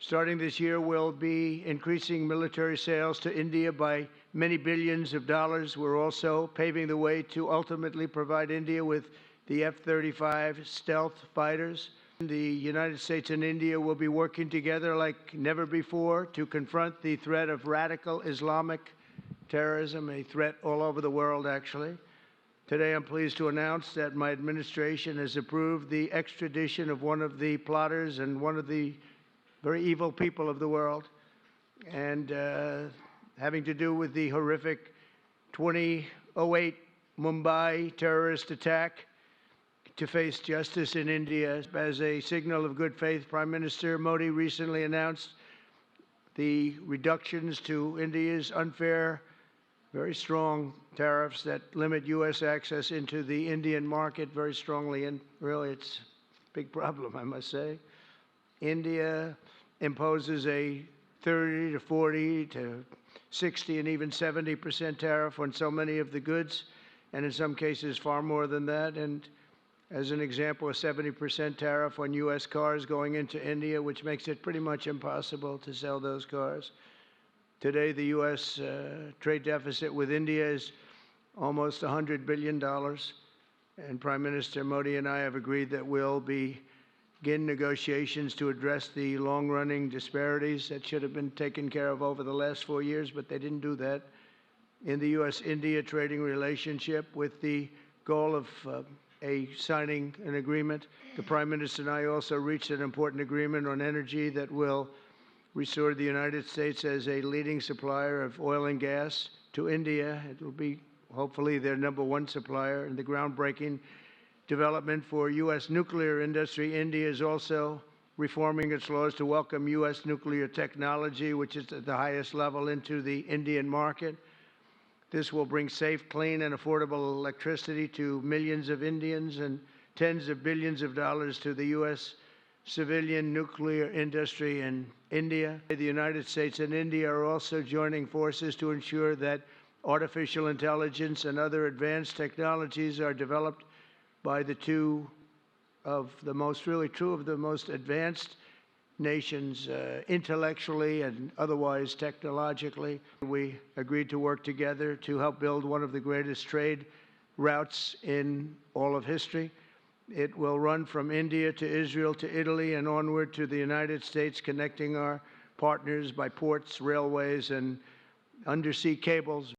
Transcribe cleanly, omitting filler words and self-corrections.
Starting this year, we'll be increasing military sales to India by many billions of dollars. We're also paving the way to ultimately provide India with the F-35 stealth fighters. The United States and India will be working together like never before to confront the threat of radical Islamic terrorism, a threat all over the world, actually. Today, I'm pleased to announce that my administration has approved the extradition of one of the plotters and one of the very evil people of the world, and having to do with the horrific 2008 Mumbai terrorist attack, to face justice in India. As a signal of good faith, Prime Minister Modi recently announced the reductions to India's unfair, very strong tariffs that limit U.S. access into the Indian market very strongly, and really it's a big problem, I must say. India imposes a 30 to 40 to 60 and even 70% tariff on so many of the goods, and in some cases far more than that. And as an example, a 70% tariff on U.S. cars going into India, which makes it pretty much impossible to sell those cars. Today, the U.S. Trade deficit with India is almost $100 billion, and Prime Minister Modi and I have agreed that we'll begin negotiations to address the long-running disparities that should have been taken care of over the last 4 years, but they didn't do that, in the U.S.-India trading relationship, with the goal of signing an agreement. The Prime Minister and I also reached an important agreement on energy that will restore the United States as a leading supplier of oil and gas to India. It will be hopefully their #1 supplier. In the groundbreaking development for U.S. nuclear industry, India is also reforming its laws to welcome U.S. nuclear technology, which is at the highest level, into the Indian market. This will bring safe, clean, and affordable electricity to millions of Indians and tens of billions of dollars to the U.S. civilian nuclear industry in India. The United States and India are also joining forces to ensure that artificial intelligence and other advanced technologies are developed by the two of the most advanced nations, intellectually and otherwise technologically. We agreed to work together to help build one of the greatest trade routes in all of history. It will run from India to Israel to Italy and onward to the United States, connecting our partners by ports, railways, and undersea cables.